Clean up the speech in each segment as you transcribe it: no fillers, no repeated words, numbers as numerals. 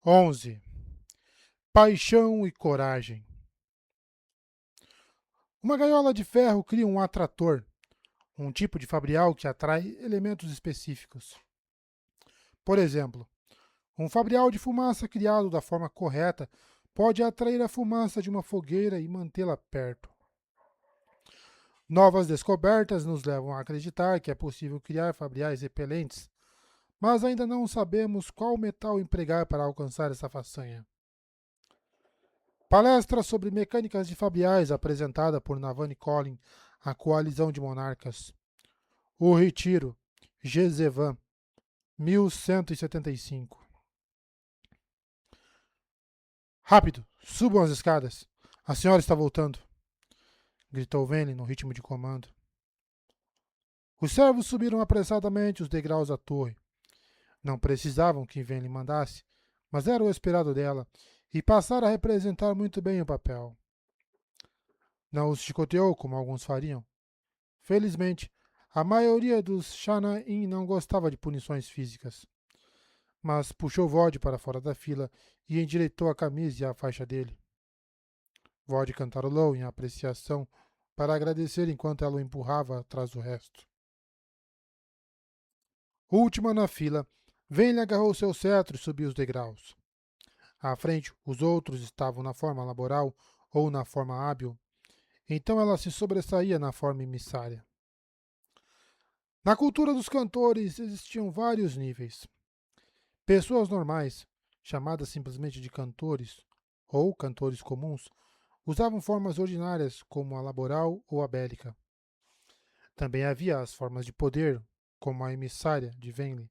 11. Paixão e coragem. Uma gaiola de ferro cria um atrator, um tipo de fabrial que atrai elementos específicos. Por exemplo, um fabrial de fumaça criado da forma correta pode atrair a fumaça de uma fogueira e mantê-la perto. Novas descobertas nos levam a acreditar que é possível criar fabriais repelentes, mas ainda não sabemos qual metal empregar para alcançar essa façanha. Palestra sobre mecânicas de fabriais apresentada por Navani Collin, a Coalizão de Monarcas. O Retiro, Gezevan, 1175. Rápido, subam as escadas. A senhora está voltando, gritou Venli no ritmo de comando. Os servos subiram apressadamente os degraus da torre. Não precisavam que Venli mandasse, mas era o esperado dela, e passara a representar muito bem o papel. Não os chicoteou como alguns fariam. Felizmente, a maioria dos Shanaim não gostava de punições físicas, mas puxou Vod para fora da fila e endireitou a camisa e a faixa dele. Vod cantarolou em apreciação para agradecer enquanto ela o empurrava atrás do resto. Última na fila, Venle agarrou seu cetro e subiu os degraus. À frente, os outros estavam na forma laboral ou na forma hábil, então ela se sobressaía na forma emissária. Na cultura dos cantores existiam vários níveis. Pessoas normais, chamadas simplesmente de cantores, ou cantores comuns, usavam formas ordinárias como a laboral ou a bélica. Também havia as formas de poder, como a emissária de Venli.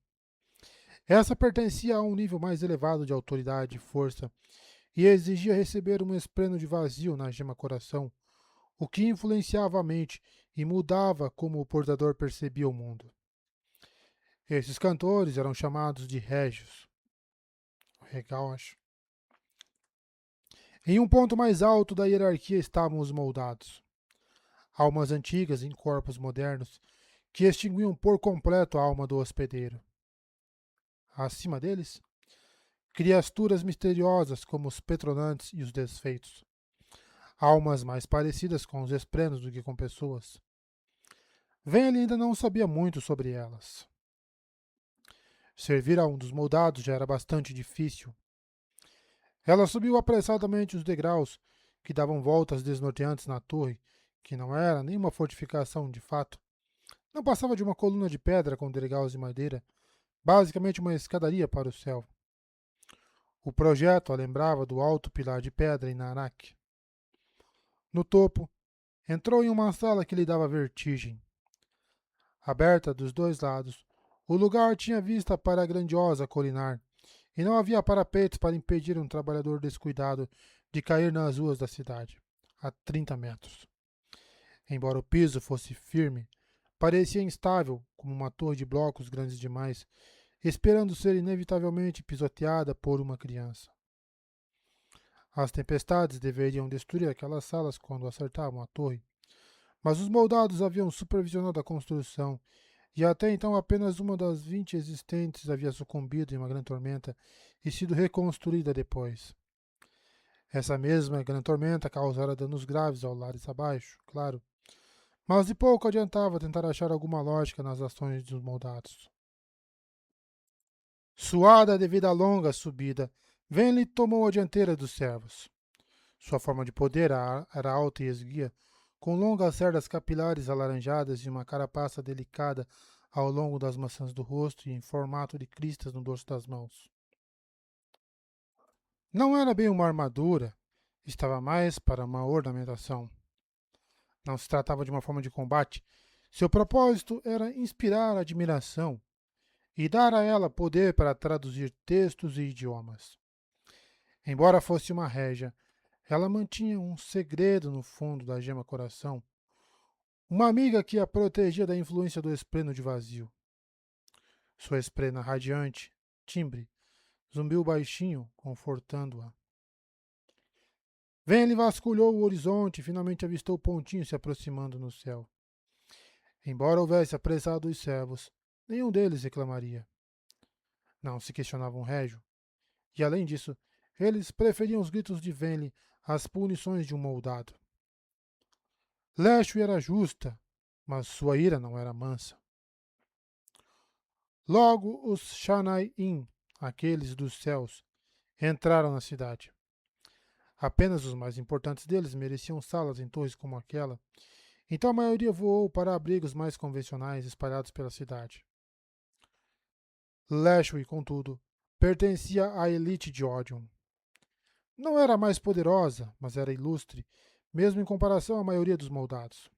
Essa pertencia a um nível mais elevado de autoridade e força e exigia receber um esplêndido de vazio na gema coração, o que influenciava a mente e mudava como o portador percebia o mundo. Esses cantores eram chamados de régios. Legal, acho. Em um ponto mais alto da hierarquia estavam os moldados. Almas antigas em corpos modernos que extinguiam por completo a alma do hospedeiro. Acima deles, criaturas misteriosas como os petronantes e os desfeitos. Almas mais parecidas com os esplenos do que com pessoas. Venli ainda não sabia muito sobre elas. Servir a um dos moldados já era bastante difícil. Ela subiu apressadamente os degraus, que davam voltas desnorteantes na torre, que não era nenhuma fortificação de fato. Não passava de uma coluna de pedra com degraus de madeira, basicamente uma escadaria para o céu. O projeto a lembrava do alto pilar de pedra em Nanak. No topo, entrou em uma sala que lhe dava vertigem. Aberta dos dois lados, o lugar tinha vista para a grandiosa colinar, e não havia parapeitos para impedir um trabalhador descuidado de cair nas ruas da cidade, a 30 metros. Embora o piso fosse firme, parecia instável, como uma torre de blocos grandes demais, esperando ser inevitavelmente pisoteada por uma criança. As tempestades deveriam destruir aquelas salas quando acertavam a torre, mas os moldados haviam supervisionado a construção e até então apenas uma das 20 existentes havia sucumbido em uma grande tormenta e sido reconstruída depois. Essa mesma grande tormenta causara danos graves ao lares abaixo, claro, mas de pouco adiantava tentar achar alguma lógica nas ações dos moldados. Suada devido à longa subida, Venli tomou a dianteira dos servos. Sua forma de poder era alta e esguia, com longas cerdas capilares alaranjadas e uma carapaça delicada ao longo das maçãs do rosto e em formato de cristas no dorso das mãos. Não era bem uma armadura, estava mais para uma ornamentação. Não se tratava de uma forma de combate. Seu propósito era inspirar admiração e dar a ela poder para traduzir textos e idiomas. Embora fosse uma régia, ela mantinha um segredo no fundo da gema coração, uma amiga que a protegia da influência do esplêndido de vazio. Sua esplena radiante, timbre, zumbiu baixinho, confortando-a. Venli vasculhou o horizonte e finalmente avistou o pontinho se aproximando no céu. Embora houvesse apressado os servos, nenhum deles reclamaria. Não se questionava um régio. E além disso, eles preferiam os gritos de Venli às punições de um moldado. Leshwi era justa, mas sua ira não era mansa. Logo os Shanaim, aqueles dos céus, entraram na cidade. Apenas os mais importantes deles mereciam salas em torres como aquela, então a maioria voou para abrigos mais convencionais espalhados pela cidade. Lashwi, contudo, pertencia à elite de Odium. Não era a mais poderosa, mas era ilustre, mesmo em comparação à maioria dos moldados.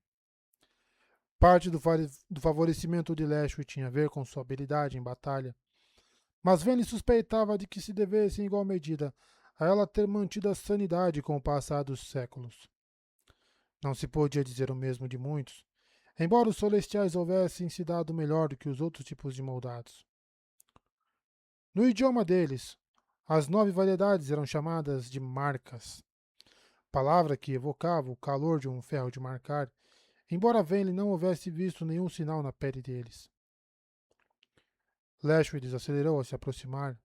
Parte do favorecimento de Lashwi tinha a ver com sua habilidade em batalha, mas Vayne suspeitava de que se devesse em igual medida a ela ter mantido a sanidade com o passar dos séculos. Não se podia dizer o mesmo de muitos, embora os celestiais houvessem se dado melhor do que os outros tipos de moldados. No idioma deles, as 9 variedades eram chamadas de marcas, palavra que evocava o calor de um ferro de marcar, embora Venli não houvesse visto nenhum sinal na pele deles. Lashway desacelerou ao se aproximar.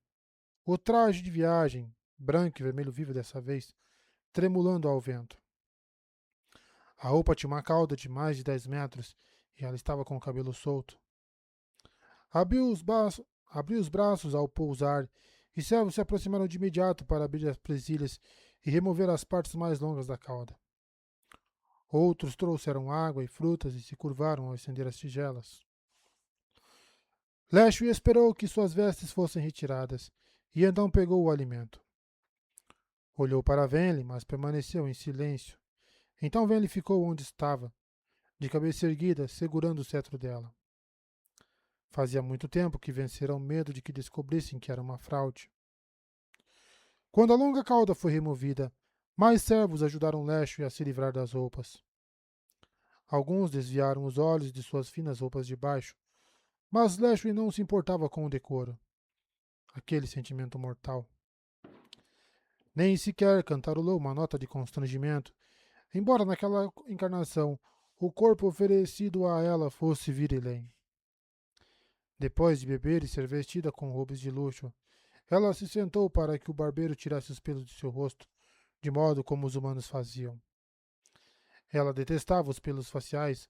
O traje de viagem, branco e vermelho vivo dessa vez, tremulando ao vento. A roupa tinha uma cauda de mais de 10 metros e ela estava com o cabelo solto. Abriu os braços ao pousar e servos se aproximaram de imediato para abrir as presilhas e remover as partes mais longas da cauda. Outros trouxeram água e frutas e se curvaram ao estender as tigelas. Lashway esperou que suas vestes fossem retiradas e então pegou o alimento. Olhou para Venli, mas permaneceu em silêncio. Então Venli ficou onde estava, de cabeça erguida, segurando o cetro dela. Fazia muito tempo que venceram o medo de que descobrissem que era uma fraude. Quando a longa cauda foi removida, mais servos ajudaram Lashway a se livrar das roupas. Alguns desviaram os olhos de suas finas roupas de baixo, mas Lashway não se importava com o decoro. Aquele sentimento mortal. Nem sequer cantarolou uma nota de constrangimento, embora naquela encarnação o corpo oferecido a ela fosse virilém. Depois de beber e ser vestida com roupas de luxo, ela se sentou para que o barbeiro tirasse os pelos de seu rosto, de modo como os humanos faziam. Ela detestava os pelos faciais,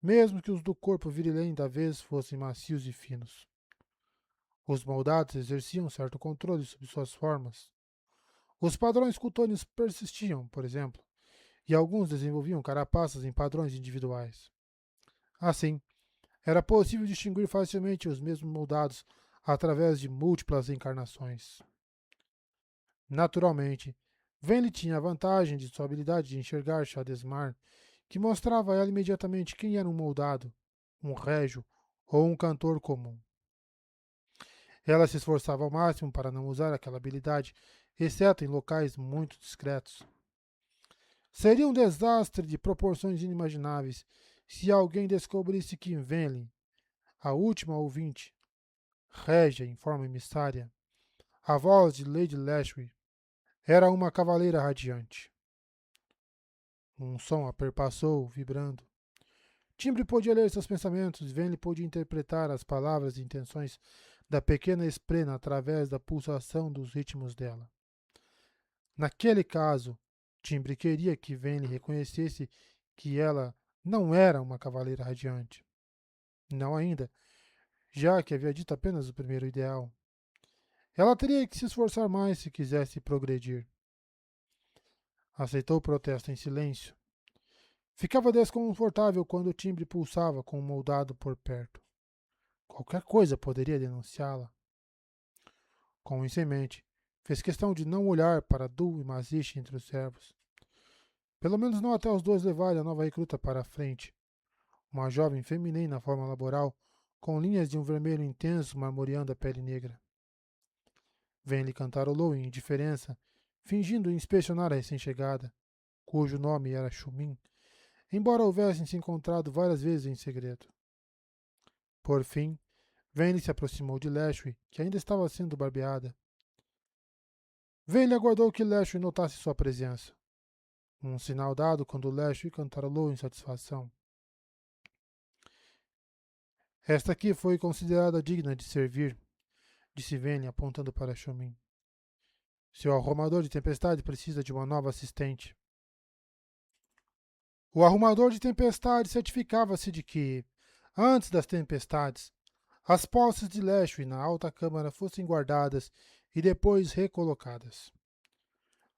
mesmo que os do corpo virilém da vez fossem macios e finos. Os moldados exerciam certo controle sobre suas formas. Os padrões cutâneos persistiam, por exemplo, e alguns desenvolviam carapaças em padrões individuais. Assim, era possível distinguir facilmente os mesmos moldados através de múltiplas encarnações. Naturalmente, Venli tinha a vantagem de sua habilidade de enxergar Shadesmar, que mostrava a ela imediatamente quem era um moldado, um régio ou um cantor comum. Ela se esforçava ao máximo para não usar aquela habilidade, exceto em locais muito discretos. Seria um desastre de proporções inimagináveis se alguém descobrisse que Venli, a última ouvinte, régia em forma emissária, a voz de Lady Lashway, era uma cavaleira radiante. Um som a perpassou, vibrando. Timbre podia ler seus pensamentos, Venli podia interpretar as palavras e intenções da pequena esprena através da pulsação dos ritmos dela. Naquele caso, Timbre queria que Venli reconhecesse que ela não era uma cavaleira radiante. Não ainda, já que havia dito apenas o primeiro ideal. Ela teria que se esforçar mais se quisesse progredir. Aceitou o protesto em silêncio. Ficava desconfortável quando o timbre pulsava com o moldado por perto. Qualquer coisa poderia denunciá-la. Com isso em mente, fez questão de não olhar para Du e Mazish entre os servos. Pelo menos não até os dois levarem a nova recruta para a frente. Uma jovem feminina na forma laboral, com linhas de um vermelho intenso marmoreando a pele negra. Venli cantarolou em indiferença, fingindo inspecionar a recém-chegada, cujo nome era Shumin, embora houvessem se encontrado várias vezes em segredo. Por fim, Venli se aproximou de Lashway, que ainda estava sendo barbeada. Venli aguardou que Lashway notasse sua presença. Um sinal dado quando Lashway cantarolou em satisfação. Esta aqui foi considerada digna de servir, disse Venli apontando para Shumin. Seu arrumador de tempestade precisa de uma nova assistente. O arrumador de tempestade certificava-se de que, antes das tempestades, as posses de Lashway na alta câmara fossem guardadas e depois recolocadas.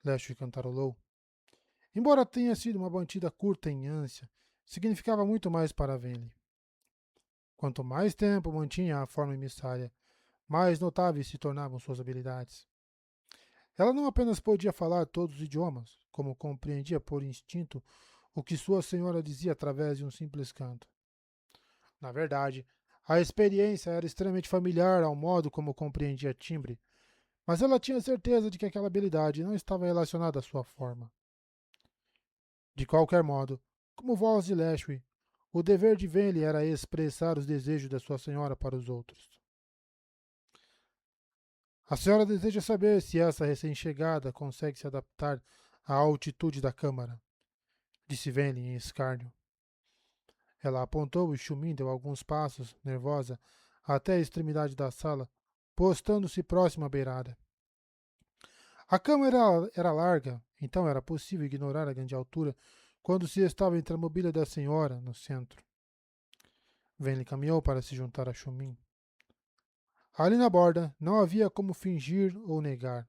Lashway cantarolou. Embora tenha sido uma batida curta em ânsia, significava muito mais para Venli. Quanto mais tempo mantinha a forma emissária, mais notáveis se tornavam suas habilidades. Ela não apenas podia falar todos os idiomas, como compreendia por instinto o que sua senhora dizia através de um simples canto. Na verdade, a experiência era extremamente familiar ao modo como compreendia timbre, mas ela tinha certeza de que aquela habilidade não estava relacionada à sua forma. De qualquer modo, como voz de Lashway, o dever de Venli era expressar os desejos da sua senhora para os outros. A senhora deseja saber se essa recém-chegada consegue se adaptar à altitude da câmara, disse Venli em escárnio. Ela apontou e Xumin deu alguns passos, nervosa, até a extremidade da sala, postando-se próxima à beirada. A câmara era larga, então era possível ignorar a grande altura quando se estava entre a mobília da senhora, no centro. Venli caminhou para se juntar a Xumin. Ali na borda não havia como fingir ou negar.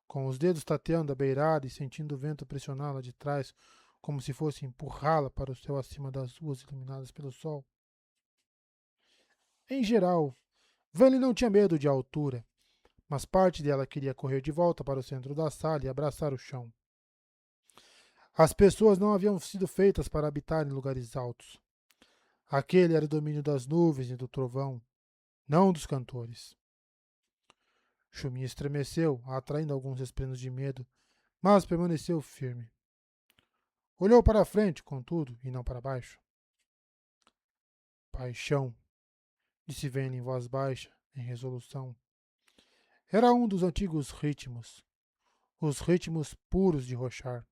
Com os dedos tateando a beirada e sentindo o vento pressioná-la de trás, como se fosse empurrá-la para o céu acima das ruas iluminadas pelo sol. Em geral, Venli não tinha medo de altura, mas parte dela queria correr de volta para o centro da sala e abraçar o chão. As pessoas não haviam sido feitas para habitar em lugares altos. Aquele era o domínio das nuvens e do trovão, não dos cantores. Xumin estremeceu, atraindo alguns respingos de medo, mas permaneceu firme. Olhou para a frente, contudo, e não para baixo. Paixão, disse Venli em voz baixa, em resolução. Era um dos antigos ritmos, os ritmos puros de Rochar.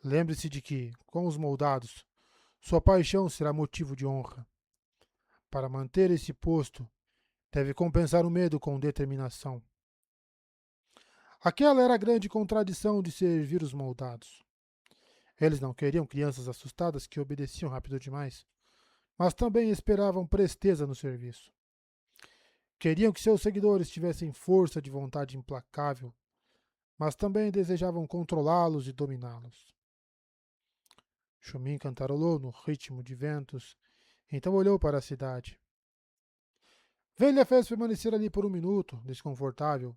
Lembre-se de que, com os moldados, sua paixão será motivo de honra. Para manter esse posto, deve compensar o medo com determinação. Aquela era a grande contradição de servir os moldados. Eles não queriam crianças assustadas que obedeciam rápido demais, mas também esperavam presteza no serviço. Queriam que seus seguidores tivessem força de vontade implacável, mas também desejavam controlá-los e dominá-los. Xumin cantarolou no ritmo de ventos, então olhou para a cidade. Venli a fez permanecer ali por um minuto, desconfortável.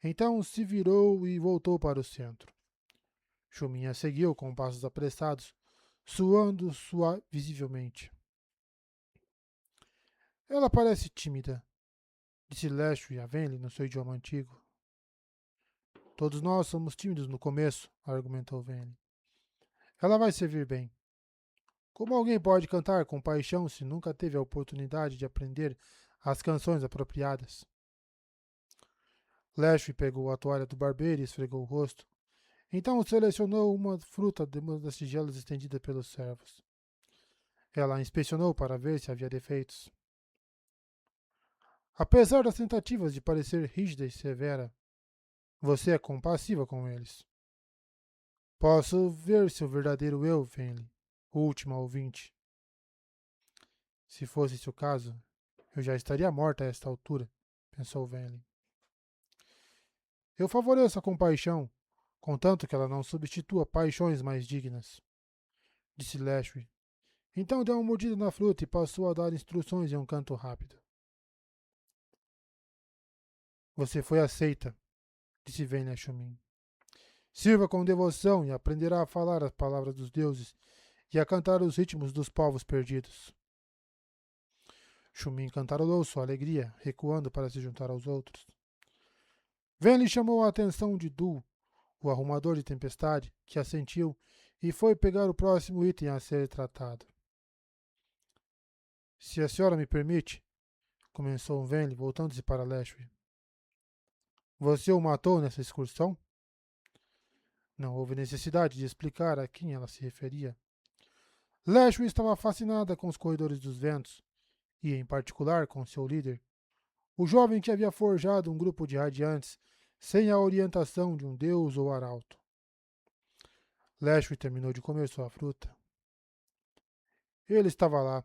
Então se virou e voltou para o centro. Xumin a seguiu com passos apressados, suando visivelmente. Ela parece tímida, disse Lashway a Venli no seu idioma antigo. Todos nós somos tímidos no começo, argumentou Venli. Ela vai servir bem. Como alguém pode cantar com paixão se nunca teve a oportunidade de aprender as canções apropriadas? Lashway pegou a toalha do barbeiro e esfregou o rosto. Então selecionou uma fruta de uma das tigelas estendida pelos servos. Ela a inspecionou para ver se havia defeitos. Apesar das tentativas de parecer rígida e severa, você é compassiva com eles. Posso ver seu verdadeiro eu, Venli, o último ouvinte. Se fosse esse o caso, eu já estaria morta a esta altura, pensou Venli. Eu favoreço a compaixão, contanto que ela não substitua paixões mais dignas, disse Lashway. Então deu uma mordida na fruta e passou a dar instruções em um canto rápido. Você foi aceita, disse Venli a Xumin. Sirva com devoção e aprenderá a falar as palavras dos deuses e a cantar os ritmos dos povos perdidos. Xumin cantarolou sua alegria, recuando para se juntar aos outros. Venli chamou a atenção de Du, o arrumador de tempestade, que assentiu e foi pegar o próximo item a ser tratado. Se a senhora me permite, começou Venli, voltando-se para Lashway. Você o matou nessa excursão? Não houve necessidade de explicar a quem ela se referia. Lashway estava fascinada com os corredores dos ventos, e, em particular, com seu líder, O jovem que havia forjado um grupo de radiantes sem a orientação de um deus ou arauto. Lashway terminou de comer sua fruta. Ele estava lá,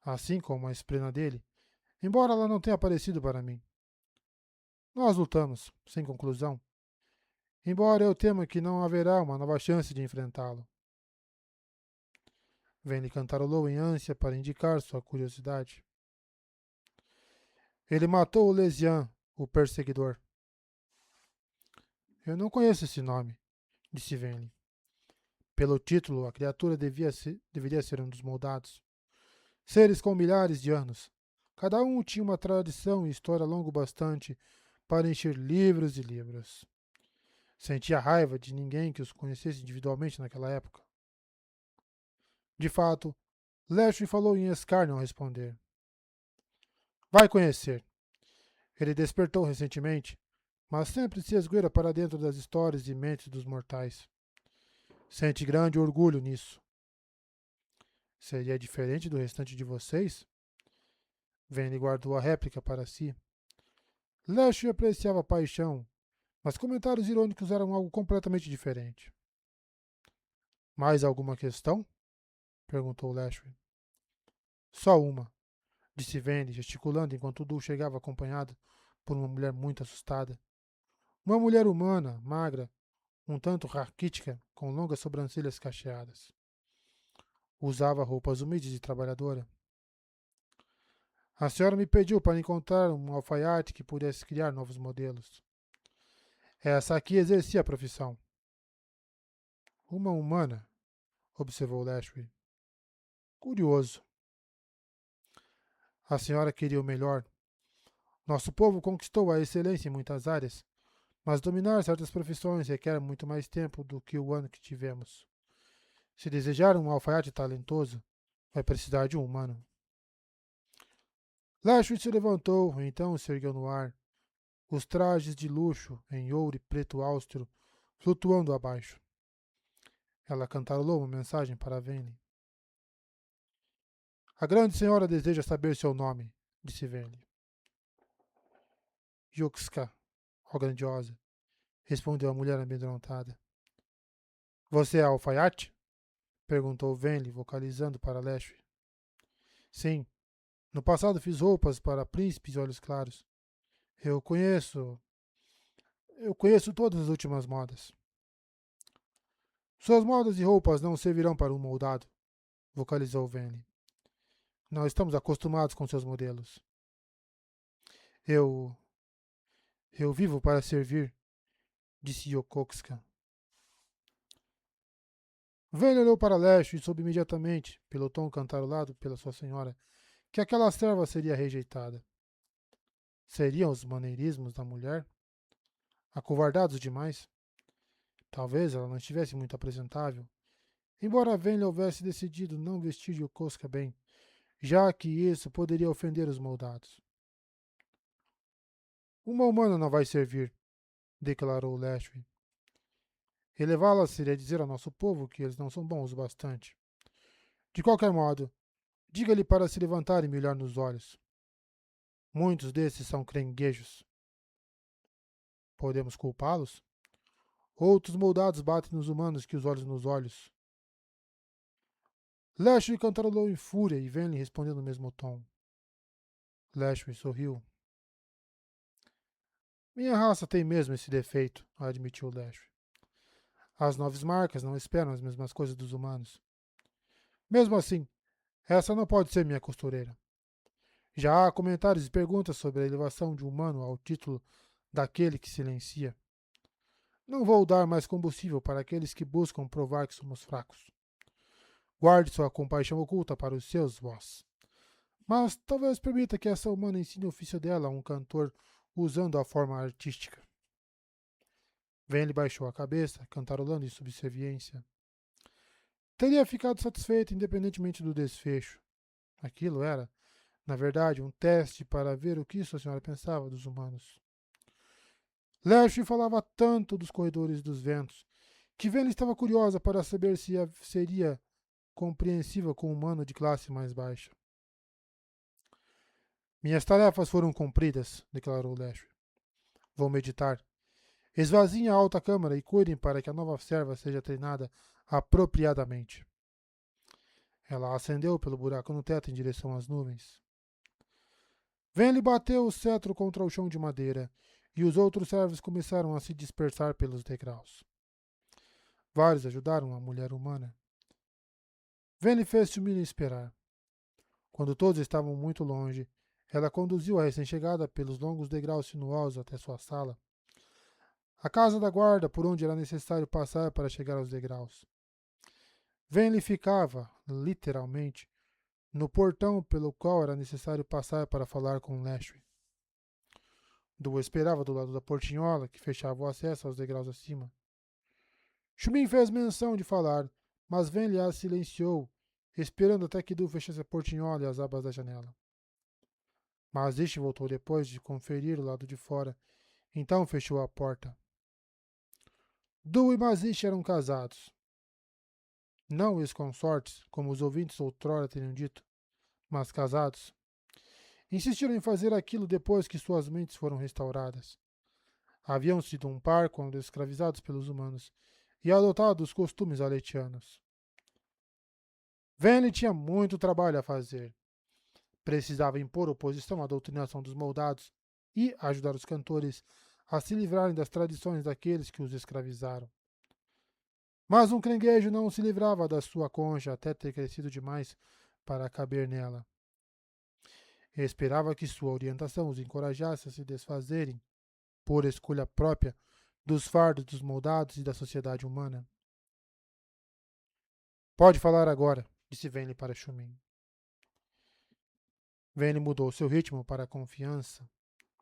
assim como a esplena dele, embora ela não tenha aparecido para mim. Nós lutamos, sem conclusão, embora eu tema que não haverá uma nova chance de enfrentá-lo. Venli cantarolou em ânsia para indicar sua curiosidade. Ele matou o Lesian, o perseguidor. Eu não conheço esse nome, disse Venli. Pelo título, a criatura deveria ser um dos moldados. Seres com milhares de anos. Cada um tinha uma tradição e história longa bastante para encher livros e livros. Sentia raiva de ninguém que os conhecesse individualmente naquela época. De fato, Lashway falou em escárnio ao responder. Vai conhecer. Ele despertou recentemente, mas sempre se esgueira para dentro das histórias e mentes dos mortais. Sente grande orgulho nisso. Seria diferente do restante de vocês? Venli guardou a réplica para si. Lashway apreciava a paixão, mas comentários irônicos eram algo completamente diferente. Mais alguma questão? Perguntou Lashway. Só uma, disse Venli, gesticulando enquanto Dul chegava acompanhado por uma mulher muito assustada. Uma mulher humana, magra, um tanto raquítica, com longas sobrancelhas cacheadas. Usava roupas humildes de trabalhadora. A senhora me pediu para encontrar um alfaiate que pudesse criar novos modelos. Essa aqui exercia a profissão. Uma humana, observou Lashway. Curioso. A senhora queria o melhor. Nosso povo conquistou a excelência em muitas áreas, mas dominar certas profissões requer muito mais tempo do que o ano que tivemos. Se desejar um alfaiate talentoso, vai precisar de um humano. Lashway se levantou, então se ergueu no ar, os trajes de luxo, em ouro e preto austro, flutuando abaixo. Ela cantarolou uma mensagem para Venli. A grande senhora deseja saber seu nome, disse Venli. Yuxka, ó grandiosa, respondeu a mulher amedrontada. Você é alfaiate? Perguntou Venli, vocalizando para Lashway. Sim, no passado fiz roupas para príncipes e olhos claros. Eu conheço. Eu conheço todas as últimas modas. Suas modas e roupas não servirão para um moldado, vocalizou Venli. Não estamos acostumados com seus modelos. Eu. Eu vivo para servir, disse Yokotska. Venli olhou para Leste e soube imediatamente, pelo tom cantarolado pela sua senhora, que aquela serva seria rejeitada. Seriam os maneirismos da mulher? Acovardados demais? Talvez ela não estivesse muito apresentável, embora Venli houvesse decidido não vestir Yokosuka bem, já que isso poderia ofender os moldados. Uma humana não vai servir, declarou Lashway. Relevá-la seria dizer ao nosso povo que eles não são bons o bastante. De qualquer modo, diga-lhe para se levantar e me olhar nos olhos. Muitos desses são crenguejos. Podemos culpá-los? Outros moldados batem nos humanos que os olhos nos olhos. Lashway cantarolou em fúria e Venli respondeu no mesmo tom. Lashway sorriu. Minha raça tem mesmo esse defeito, admitiu Lashway. As novas marcas não esperam as mesmas coisas dos humanos. Mesmo assim, essa não pode ser minha costureira. Já há comentários e perguntas sobre a elevação de um humano ao título daquele que silencia. Não vou dar mais combustível para aqueles que buscam provar que somos fracos. Guarde sua compaixão oculta para os seus, vós. Mas talvez permita que essa humana ensine o ofício dela a um cantor usando a forma artística. Venli baixou a cabeça, cantarolando em subserviência. Teria ficado satisfeito independentemente do desfecho. Aquilo era, na verdade, um teste para ver o que sua senhora pensava dos humanos. Lashway falava tanto dos corredores dos ventos, que Venli estava curiosa para saber se seria compreensível com um humano de classe mais baixa. Minhas tarefas foram cumpridas, declarou Lashwell. Vou meditar. Esvaziem a alta câmara e cuidem para que a nova serva seja treinada apropriadamente. Ela ascendeu pelo buraco no teto em direção às nuvens. Venli bateu o cetro contra o chão de madeira, e os outros servos começaram a se dispersar pelos degraus. Vários ajudaram a mulher humana. Venli fez Shumina esperar. Quando todos estavam muito longe, ela conduziu a recém-chegada pelos longos degraus sinuosos até sua sala. A casa da guarda por onde era necessário passar para chegar aos degraus. Venli ficava, literalmente, no portão pelo qual era necessário passar para falar com Lashwell. Du esperava do lado da portinhola que fechava o acesso aos degraus acima. Shumin fez menção de falar, mas Venli a silenciou, esperando até que Du fechasse a portinhola e as abas da janela. Mazish voltou depois de conferir o lado de fora, então fechou a porta. Du e Mazish eram casados. Não ex-consortes, como os ouvintes outrora teriam dito, mas casados. Insistiram em fazer aquilo depois que suas mentes foram restauradas. Haviam sido um par quando escravizados pelos humanos e adotado os costumes aletianos. Venli tinha muito trabalho a fazer. Precisava impor oposição à doutrinação dos moldados e ajudar os cantores a se livrarem das tradições daqueles que os escravizaram. Mas um caranguejo não se livrava da sua concha até ter crescido demais para caber nela. Esperava que sua orientação os encorajasse a se desfazerem, por escolha própria, dos fardos dos moldados e da sociedade humana. Pode falar agora, disse Venli para Shumin. Venli mudou seu ritmo para a confiança,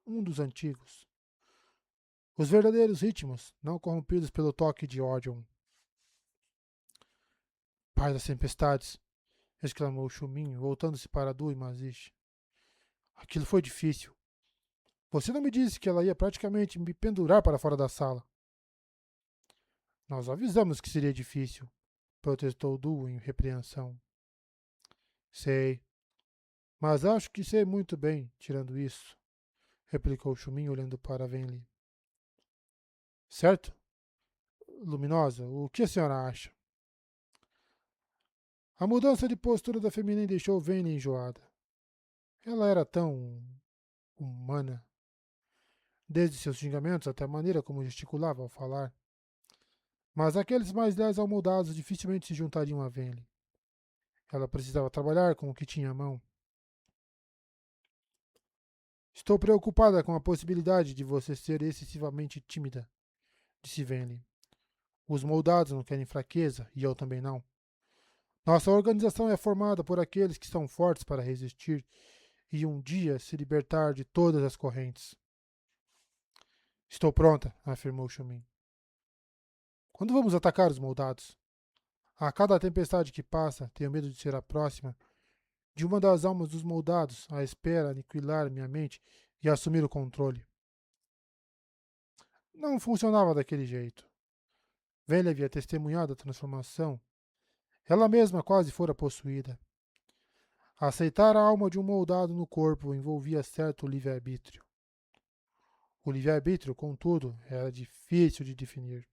um dos antigos. Os verdadeiros ritmos, não corrompidos pelo toque de Orion. Pai das tempestades, exclamou Shumin, voltando-se para Du e Mazish. Aquilo foi difícil. Você não me disse que ela ia praticamente me pendurar para fora da sala. Nós avisamos que seria difícil, protestou Du em repreensão. Sei, mas acho que sei muito bem, tirando isso, replicou Shumin olhando para Venli. Certo? Luminosa, o que a senhora acha? A mudança de postura da feminina deixou Venli enjoada. Ela era tão humana, desde seus xingamentos até a maneira como gesticulava ao falar. Mas aqueles mais leais ao moldados dificilmente se juntariam a Venli. Ela precisava trabalhar com o que tinha à mão. Estou preocupada com a possibilidade de você ser excessivamente tímida, disse Venli. Os moldados não querem fraqueza, e eu também não. Nossa organização é formada por aqueles que são fortes para resistir e um dia se libertar de todas as correntes. Estou pronta, afirmou Shumin. Quando vamos atacar os moldados? A cada tempestade que passa, tenho medo de ser a próxima, de uma das almas dos moldados à espera aniquilar minha mente e assumir o controle. Não funcionava daquele jeito. Velha havia testemunhado a transformação. Ela mesma quase fora possuída. Aceitar a alma de um moldado no corpo envolvia certo livre-arbítrio. O livre-arbítrio, contudo, era difícil de definir.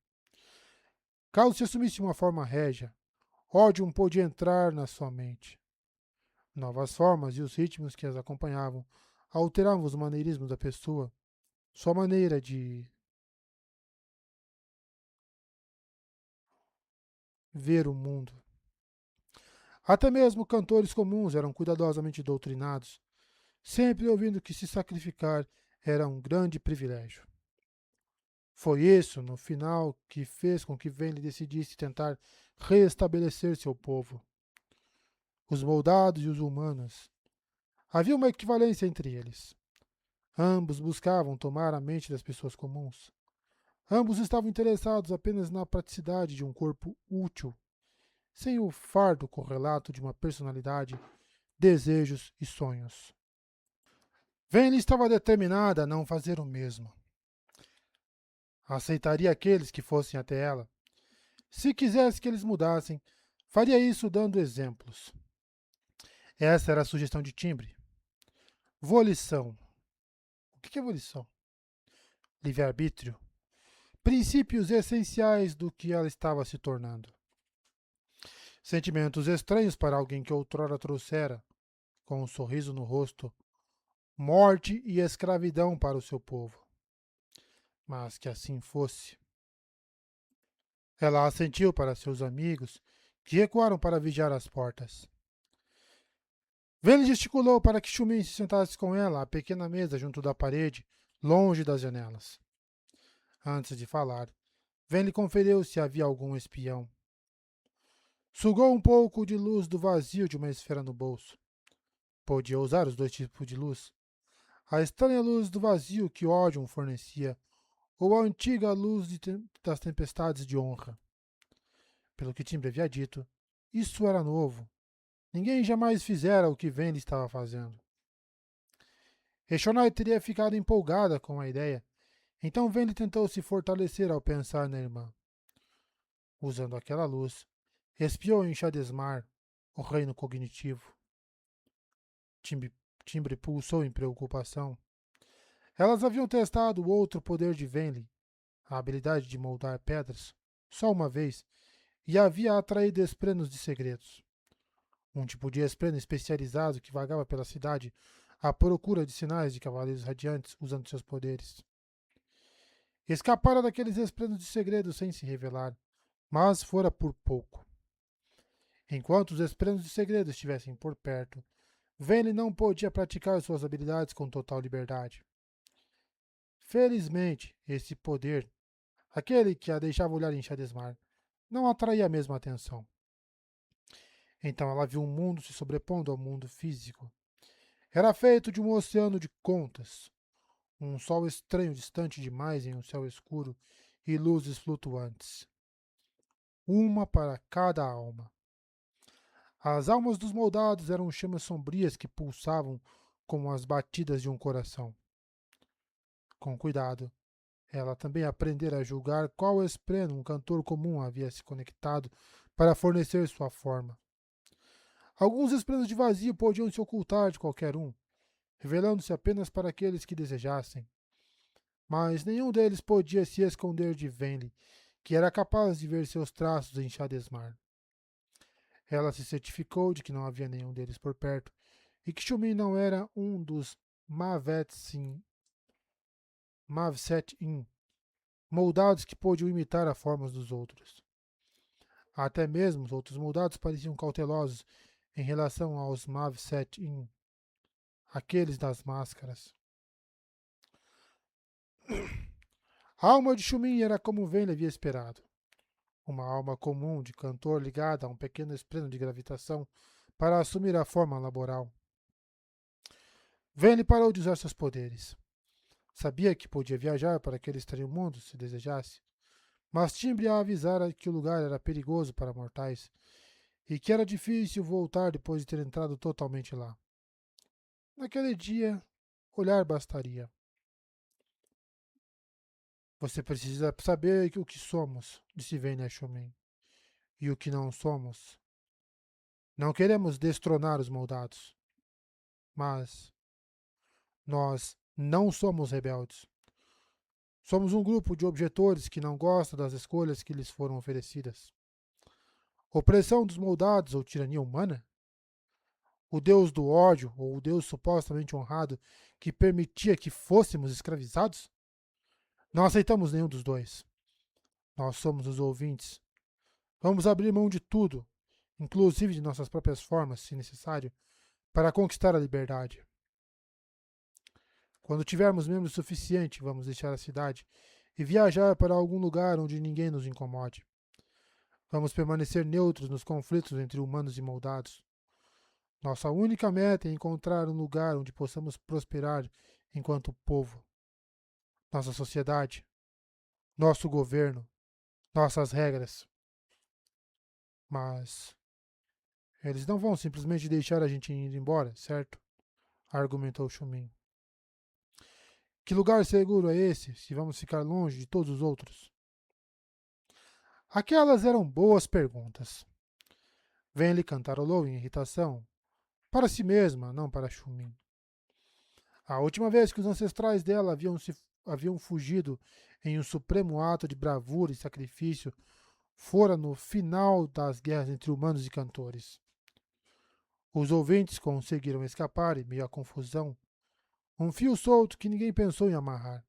Caso se assumisse uma forma régia, ódio podia entrar na sua mente. Novas formas e os ritmos que as acompanhavam alteravam os maneirismos da pessoa, sua maneira de ver o mundo. Até mesmo cantores comuns eram cuidadosamente doutrinados, sempre ouvindo que se sacrificar era um grande privilégio. Foi isso, no final, que fez com que Venli decidisse tentar restabelecer seu povo. Os moldados e os humanos. Havia uma equivalência entre eles. Ambos buscavam tomar a mente das pessoas comuns. Ambos estavam interessados apenas na praticidade de um corpo útil, sem o fardo correlato de uma personalidade, desejos e sonhos. Venli estava determinada a não fazer o mesmo. Aceitaria aqueles que fossem até ela. Se quisesse que eles mudassem, faria isso dando exemplos. Essa era a sugestão de timbre. Volição. O que é volição? Livre-arbítrio. Princípios essenciais do que ela estava se tornando. Sentimentos estranhos para alguém que outrora trouxera, com um sorriso no rosto, morte e escravidão para o seu povo. Mas que assim fosse. Ela assentiu para seus amigos, que recuaram para vigiar as portas. Vênia gesticulou para que Xumin se sentasse com ela à pequena mesa junto da parede, longe das janelas. Antes de falar, Vênia conferiu se havia algum espião. Sugou um pouco de luz do vazio de uma esfera no bolso. Podia usar os dois tipos de luz. A estranha luz do vazio que Odium fornecia, ou a antiga luz das tempestades de honra. Pelo que Timbre havia dito, isso era novo. Ninguém jamais fizera o que Vênia estava fazendo. Eshonai teria ficado empolgada com a ideia, então Vênia tentou se fortalecer ao pensar na irmã. Usando aquela luz, espiou em Shadesmar, o reino cognitivo. Timbre pulsou em preocupação. Elas haviam testado o outro poder de Venli, a habilidade de moldar pedras, só uma vez, e havia atraído esprenos de segredos. Um tipo de espreno especializado que vagava pela cidade à procura de sinais de cavaleiros radiantes usando seus poderes. Escapara daqueles esprenos de segredos sem se revelar, mas fora por pouco. Enquanto os esprenos de segredo estivessem por perto, Venli não podia praticar suas habilidades com total liberdade. Felizmente, esse poder, aquele que a deixava olhar em Shadesmar, não atraía a mesma atenção. Então ela viu um mundo se sobrepondo ao mundo físico. Era feito de um oceano de contas, um sol estranho distante demais em um céu escuro e luzes flutuantes. Uma para cada alma. As almas dos moldados eram chamas sombrias que pulsavam como as batidas de um coração. Com cuidado, ela também aprendera a julgar qual espreno um cantor comum havia se conectado para fornecer sua forma. Alguns esprenos de vazio podiam se ocultar de qualquer um, revelando-se apenas para aqueles que desejassem. Mas nenhum deles podia se esconder de Venli, que era capaz de ver seus traços em Shadesmar. Ela se certificou de que não havia nenhum deles por perto, e que Shumin não era um dos Mavset-in, moldados que podiam imitar as formas dos outros. Até mesmo os outros moldados pareciam cautelosos em relação aos Mavset-in, aqueles das máscaras. A alma de Shumin era como Vayne havia esperado. Uma alma comum de cantor ligada a um pequeno espreno de gravitação para assumir a forma laboral. Vayne parou de usar seus poderes. Sabia que podia viajar para aquele estranho mundo se desejasse, mas Timbre a avisara que o lugar era perigoso para mortais e que era difícil voltar depois de ter entrado totalmente lá. Naquele dia, olhar bastaria. Você precisa saber o que somos, disse Vayne a Shumin, e o que não somos. Não queremos destronar os moldados, mas nós não somos rebeldes. Somos um grupo de objetores que não gosta das escolhas que lhes foram oferecidas. Opressão dos moldados ou tirania humana? O deus do ódio ou o deus supostamente honrado que permitia que fôssemos escravizados? Não aceitamos nenhum dos dois. Nós somos os ouvintes. Vamos abrir mão de tudo, inclusive de nossas próprias formas, se necessário, para conquistar a liberdade. Quando tivermos membros suficiente, vamos deixar a cidade e viajar para algum lugar onde ninguém nos incomode. Vamos permanecer neutros nos conflitos entre humanos e moldados. Nossa única meta é encontrar um lugar onde possamos prosperar enquanto povo. Nossa sociedade, nosso governo, nossas regras. Mas eles não vão simplesmente deixar a gente ir embora, certo? Argumentou Shumin. Que lugar seguro é esse, se vamos ficar longe de todos os outros? Aquelas eram boas perguntas. Venli cantarolou em irritação, para si mesma, não para Shumin. A última vez que os ancestrais dela haviam fugido em um supremo ato de bravura e sacrifício fora no final das guerras entre humanos e cantores. Os ouvintes conseguiram escapar em meio à confusão, um fio solto que ninguém pensou em amarrar.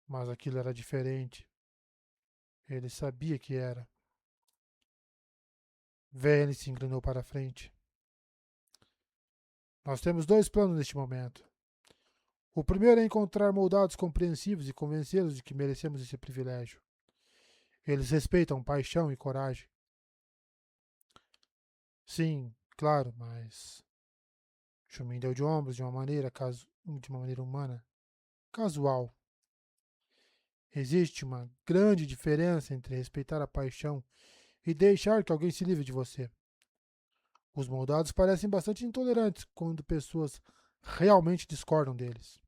Mas aquilo era diferente. Ele sabia que era. Vane se inclinou para a frente. Nós temos dois planos neste momento. O primeiro é encontrar moldados compreensivos e convencê-los de que merecemos esse privilégio. Eles respeitam paixão e coragem. Sim, claro, mas Chumin deu de ombros de uma maneira humana, casual. Existe uma grande diferença entre respeitar a paixão e deixar que alguém se livre de você. Os moldados parecem bastante intolerantes quando pessoas realmente discordam deles.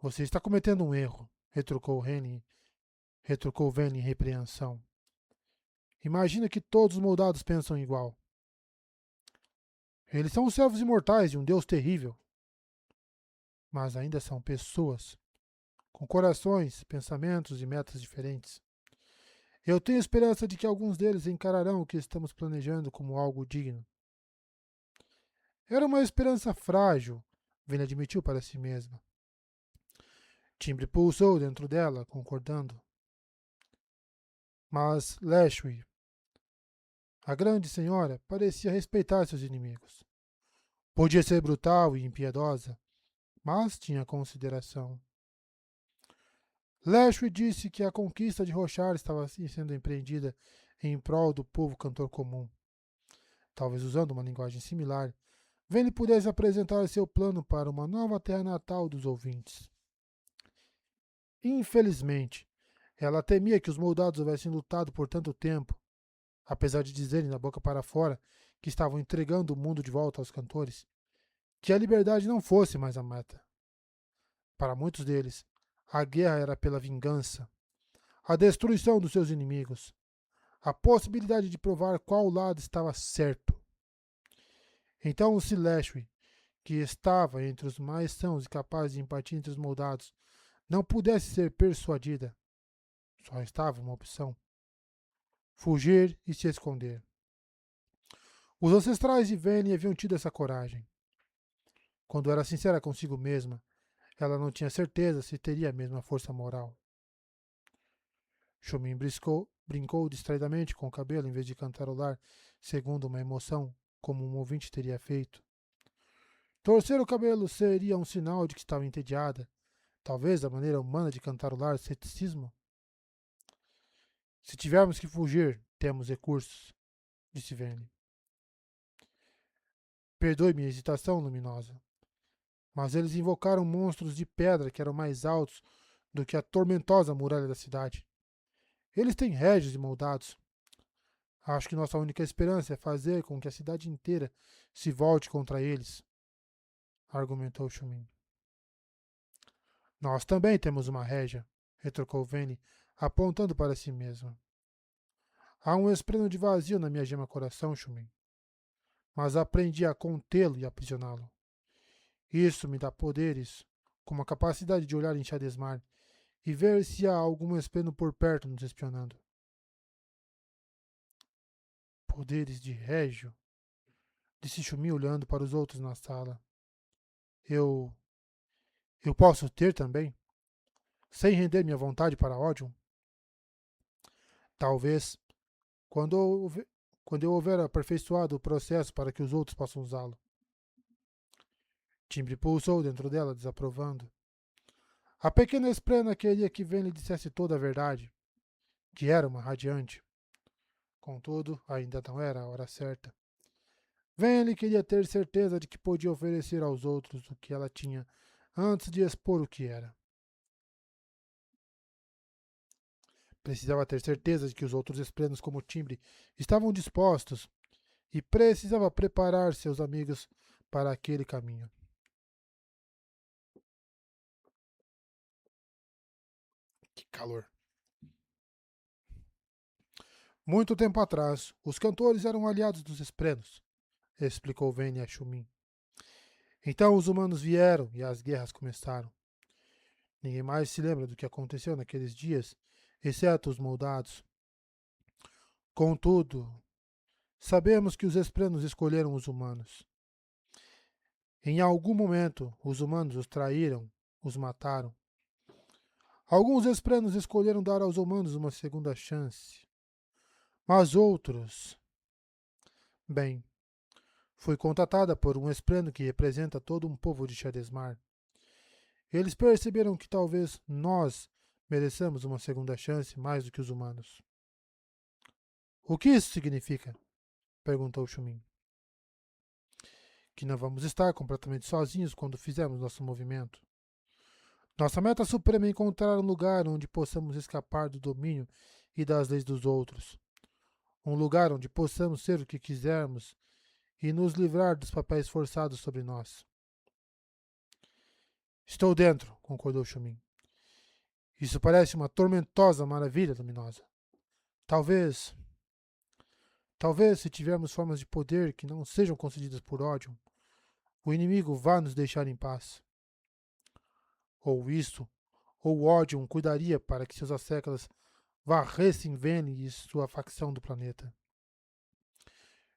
Você está cometendo um erro, retrucou Vane em repreensão. Imagina que todos os moldados pensam igual. Eles são os servos imortais de um Deus terrível, mas ainda são pessoas, com corações, pensamentos e metas diferentes. Eu tenho esperança de que alguns deles encararão o que estamos planejando como algo digno. Era uma esperança frágil, Vane admitiu para si mesma. Timbre pulsou dentro dela, concordando. Mas Lashwi, a grande senhora, parecia respeitar seus inimigos. Podia ser brutal e impiedosa, mas tinha consideração. Lashwi disse que a conquista de Roshar estava assim sendo empreendida em prol do povo cantor comum. Talvez usando uma linguagem similar, Vane pudesse apresentar seu plano para uma nova terra natal dos ouvintes. Infelizmente, ela temia que os moldados houvessem lutado por tanto tempo, apesar de dizerem da boca para fora que estavam entregando o mundo de volta aos cantores, que a liberdade não fosse mais a meta. Para muitos deles, a guerra era pela vingança, a destruição dos seus inimigos, a possibilidade de provar qual lado estava certo. Então o Sileshwi, que estava entre os mais sãos e capazes de empatia entre os moldados, não pudesse ser persuadida. Só estava uma opção: fugir e se esconder. Os ancestrais de Vayne haviam tido essa coragem. Quando era sincera consigo mesma, ela não tinha certeza se teria a mesma força moral. Shumin brincou distraidamente com o cabelo em vez de cantarolar, segundo uma emoção, como um ouvinte teria feito. Torcer o cabelo seria um sinal de que estava entediada, talvez a maneira humana de cantarolar ceticismo. Se tivermos que fugir, temos recursos, disse Vane. Perdoe minha hesitação, luminosa, mas eles invocaram monstros de pedra que eram mais altos do que a tormentosa muralha da cidade. Eles têm régios e moldados. Acho que nossa única esperança é fazer com que a cidade inteira se volte contra eles, argumentou Shumin. Nós também temos uma régia, retrucou Vane, apontando para si mesma. Há um espreno de vazio na minha gema coração, Shumin, mas aprendi a contê-lo e aprisioná-lo. Isso me dá poderes, como a capacidade de olhar em Shadesmar e ver se há algum espleno por perto nos espionando. Poderes de régio, disse Shumin olhando para os outros na sala. Eu posso ter também? Sem render minha vontade para ódio? Talvez, quando eu houver aperfeiçoado o processo para que os outros possam usá-lo. Timbre pulsou dentro dela, desaprovando. A pequena esprena queria que Vane lhe dissesse toda a verdade, que era uma radiante. Contudo, ainda não era a hora certa. Vane queria ter certeza de que podia oferecer aos outros o que ela tinha antes de expor o que era. Precisava ter certeza de que os outros esplenos como Timbre estavam dispostos e precisava preparar seus amigos para aquele caminho. Que calor! Muito tempo atrás, os cantores eram aliados dos esprenos, explicou Vane a Shumin. Então os humanos vieram e as guerras começaram. Ninguém mais se lembra do que aconteceu naqueles dias, exceto os moldados. Contudo, sabemos que os esplanos escolheram os humanos. Em algum momento, os humanos os traíram, os mataram. Alguns esplanos escolheram dar aos humanos uma segunda chance. Mas outros... Bem, fui contatada por um esplano que representa todo um povo de Shadesmar. Eles perceberam que talvez nós mereçamos uma segunda chance mais do que os humanos. O que isso significa? Perguntou Xumin. Que não vamos estar completamente sozinhos quando fizermos nosso movimento. Nossa meta suprema é encontrar um lugar onde possamos escapar do domínio e das leis dos outros. Um lugar onde possamos ser o que quisermos e nos livrar dos papéis forçados sobre nós. Estou dentro, concordou Xumin. Isso parece uma tormentosa maravilha luminosa. Talvez, talvez se tivermos formas de poder que não sejam concedidas por ódio, o inimigo vá nos deixar em paz. Ou isso, ou Odium cuidaria para que seus asseclas varressem Vene e sua facção do planeta.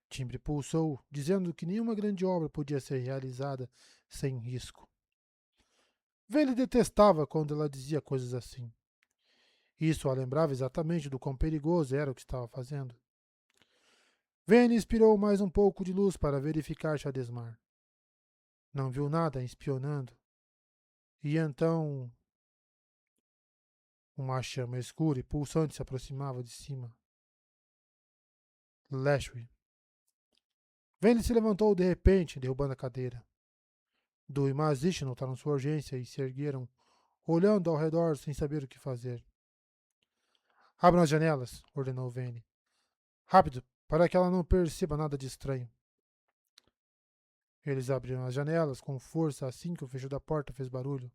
Timbre pulsou, dizendo que nenhuma grande obra podia ser realizada sem risco. Vene detestava quando ela dizia coisas assim. Isso a lembrava exatamente do quão perigoso era o que estava fazendo. Vene inspirou mais um pouco de luz para verificar Shadesmar. Não viu nada espionando. E então uma chama escura e pulsante se aproximava de cima. Lashway. Vene se levantou de repente, derrubando a cadeira. Du e Mazish notaram sua urgência e se ergueram, olhando ao redor sem saber o que fazer. Abram as janelas, ordenou Vene. Rápido, para que ela não perceba nada de estranho. Eles abriram as janelas com força assim que o fecho da porta fez barulho.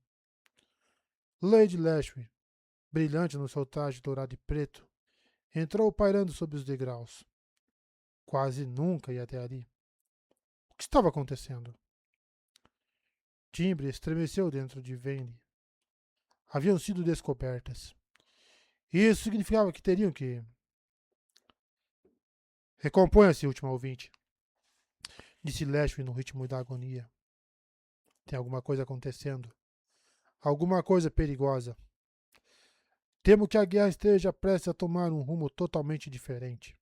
Lady Lashway, brilhante no seu traje dourado e preto, entrou pairando sobre os degraus. Quase nunca ia até ali. O que estava acontecendo? Timbre estremeceu dentro de Vane. Haviam sido descobertas. Isso significava que teriam que... Recomponha-se, último ouvinte, disse Lashway no ritmo da agonia. Tem alguma coisa acontecendo. Alguma coisa perigosa. Temo que a guerra esteja prestes a tomar um rumo totalmente diferente.